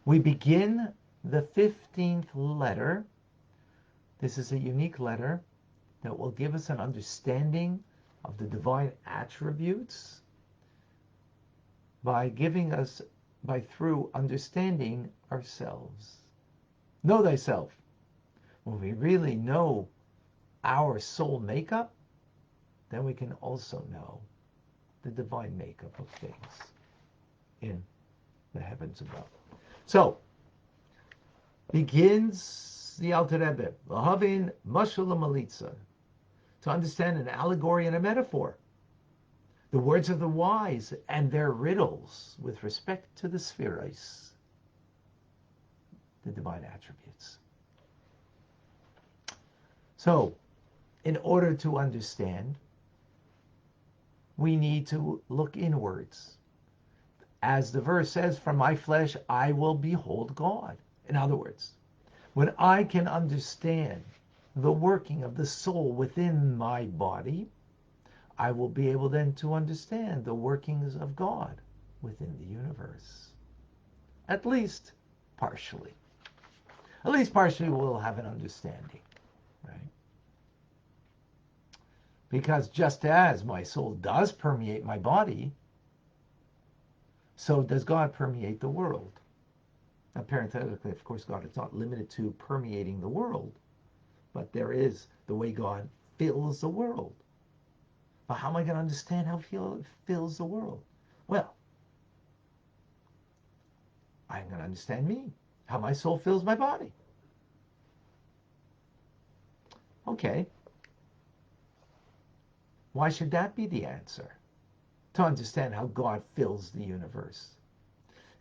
We begin the 15th letter. This is a unique letter that will give us an understanding of the divine attributes through understanding ourselves. Know thyself. When we really know our soul makeup, then we can also know the divine makeup of things in the heavens above. So, begins the Alter Rebbe, Lahavin Mashal Malitza, to understand an allegory and a metaphor, the words of the wise and their riddles with respect to the spheres, the divine attributes. So, in order to understand, we need to look inwards. As the verse says, from my flesh I will behold God. In other words, when I can understand the working of the soul within my body, I will be able then to understand the workings of God within the universe. At least partially. At least partially we'll have an understanding, right? Because just as my soul does permeate my body, so does God permeate the world. Now, parenthetically, of course, God is not limited to permeating the world, but there is the way God fills the world. But how am I going to understand how He fills the world? Well, I'm going to understand me, how my soul fills my body. Okay. Why should that be the answer? To understand how God fills the universe.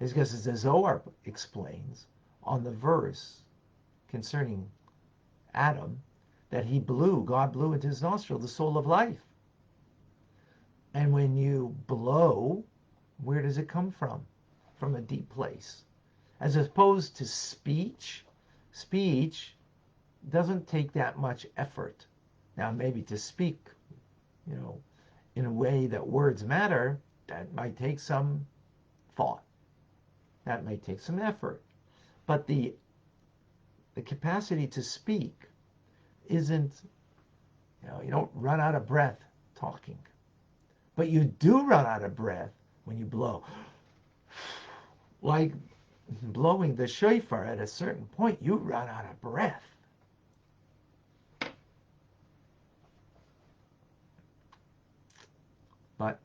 It's because, as the Zohar explains on the verse concerning Adam, that God blew into his nostril the soul of life. And when you blow, where does it come from? From a deep place. As opposed to speech, speech doesn't take that much effort. Now, maybe to speak, in a way that words matter, that might take some thought. That might take some effort. But the capacity to speak isn't, you don't run out of breath talking. But you do run out of breath when you blow. Like blowing the shofar, at a certain point, you run out of breath. But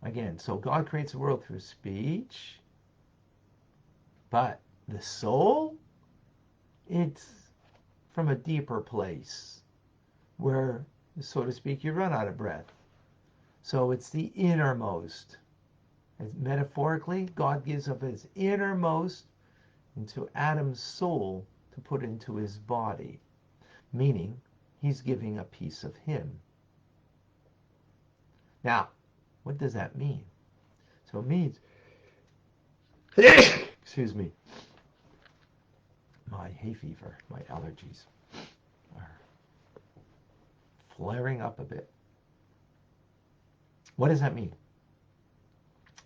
again, so God creates the world through speech, but the soul, it's from a deeper place where, so to speak, you run out of breath. So it's the innermost. As metaphorically, God gives of his innermost into Adam's soul to put into his body, meaning he's giving a piece of him. Now, what does that mean? So it means, excuse me, my hay fever, my allergies are flaring up a bit. What does that mean?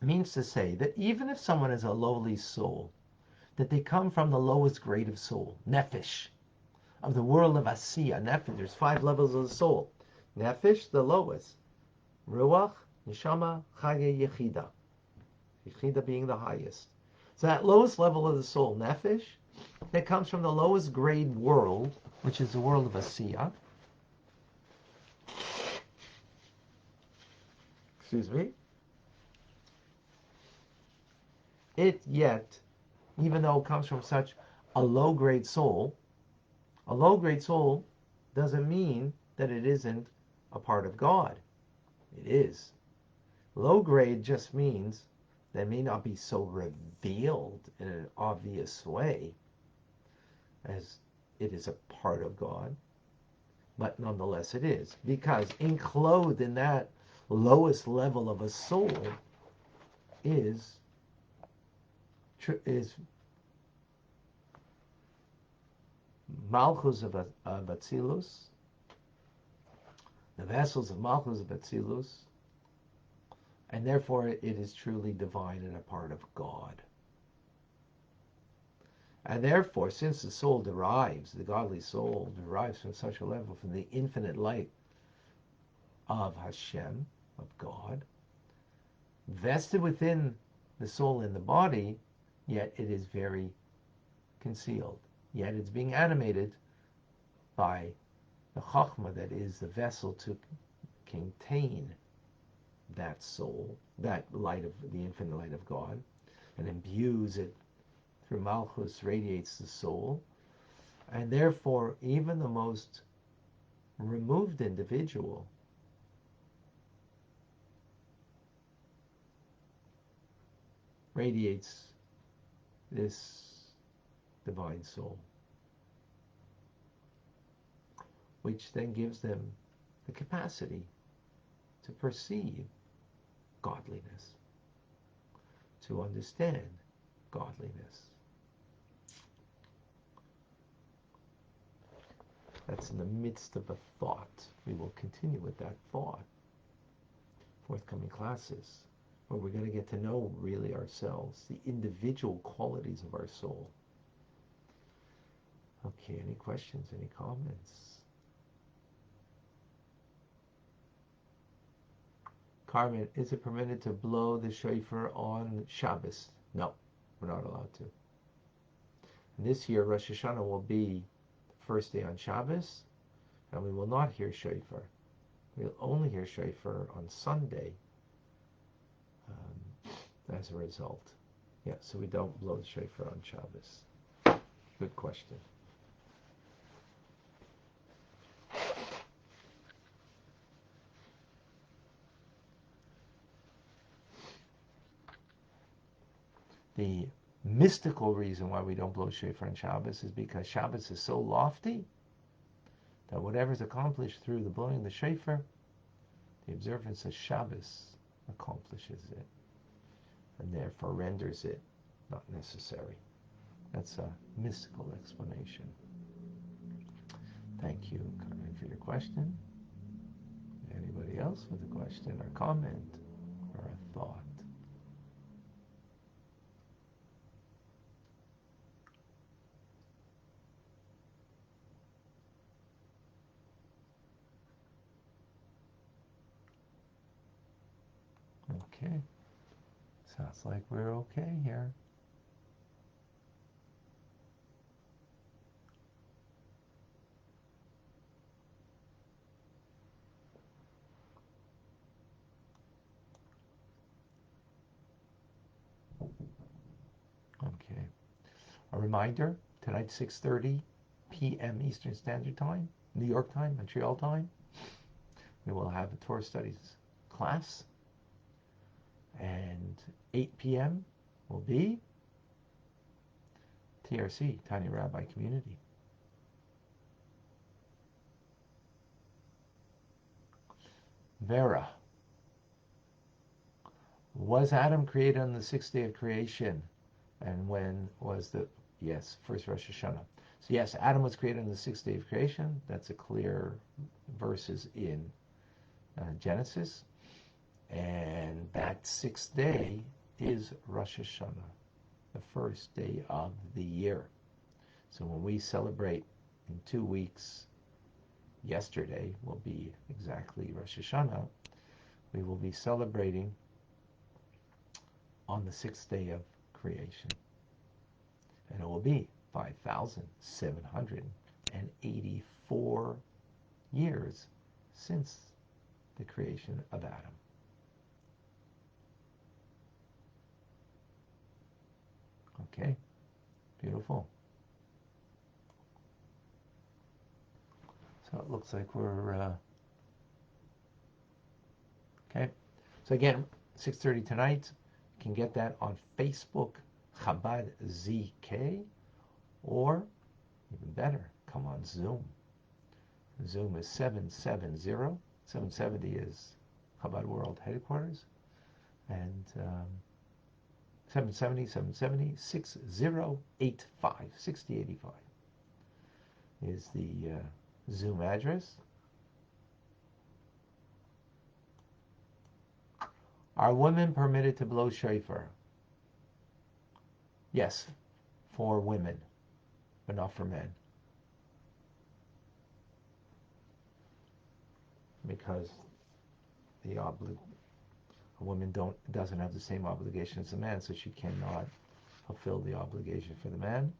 It means to say that even if someone is a lowly soul, that they come from the lowest grade of soul, nefesh, of the world of Asiya. Nefesh, there's 5 levels of the soul. Nefesh, the lowest. Ruach, Neshama, Chaya, Yechida. Yechida being the highest. So that lowest level of the soul, Nefesh, that comes from the lowest grade world, which is the world of Asiya. Excuse me. It yet, even though it comes from such a low-grade soul doesn't mean that it isn't a part of God. It is. Low grade just means that it may not be so revealed in an obvious way as it is a part of God, but nonetheless it is. Because enclosed in that lowest level of a soul is Malchus of Atzilus, the vessels of Malchus of Atzilus, And therefore it is truly divine and a part of God. And therefore, since the soul derives, the godly soul derives from such a level, from the infinite light of Hashem, of God, vested within the soul in the body, yet it is very concealed. Yet it's being animated by the Chachma that is the vessel to contain that soul, that light of the infinite light of God, and imbues it through Malchus, radiates the soul. And therefore, even the most removed individual radiates this divine soul, which then gives them the capacity to perceive godliness, to understand godliness. That's in the midst of a thought. We will continue with that thought. Forthcoming classes, where we're going to get to know really ourselves, the individual qualities of our soul. Okay, any questions, any comments? Carmen, is it permitted to blow the shofar on Shabbos? No, we're not allowed to. And this year, Rosh Hashanah will be the first day on Shabbos, and we will not hear shofar. We'll only hear shofar on Sunday as a result. Yeah, so we don't blow the shofar on Shabbos. Good question. The mystical reason why we don't blow shofar on Shabbos is because Shabbos is so lofty that whatever is accomplished through the blowing of the shofar, the observance of Shabbos accomplishes it, and therefore renders it not necessary. That's a mystical explanation. Thank you, Carmen, for your question. Anybody else with a question or comment or a thought? Okay. Sounds like we're okay here. Okay. A reminder, tonight 6:30 p.m. Eastern Standard Time, New York time, Montreal time, we will have a Torah Studies class. And 8 p.m. will be TRC, Tanya Rabbi Community. Vera, was Adam created on the sixth day of creation? And when was the, yes, first Rosh Hashanah. So yes, Adam was created on the sixth day of creation. That's a clear verses in Genesis. And that sixth day is Rosh Hashanah, the first day of the year. So when we celebrate in 2 weeks, yesterday will be exactly Rosh Hashanah, we will be celebrating on the sixth day of creation. And it will be 5,784 years since the creation of Adam. Okay, beautiful. So it looks like we're, okay. So again, 6:30 tonight. You can get that on Facebook, Chabad ZK, or even better, come on Zoom. Zoom is 770. 770 is Chabad World Headquarters. And 770, 6085, 6085 is the Zoom address. Are women permitted to blow shofar? Yes, for women, but not for men. Because a woman doesn't have the same obligation as a man, so she cannot fulfill the obligation for the man.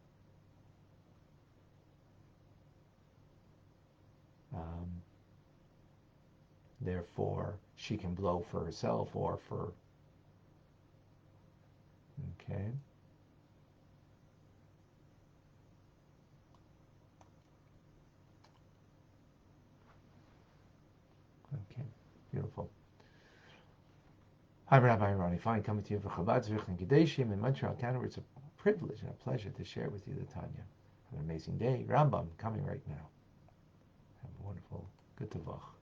Therefore, she can blow for herself or for. Okay. Okay. Beautiful. Hi, Rabbi Ronnie. Fine coming to you for Chabad Zurich and Gedeshim in Montreal, Canada. It's a privilege and a pleasure to share with you the Tanya. Have an amazing day. Rambam coming right now. Have a wonderful good Tavach.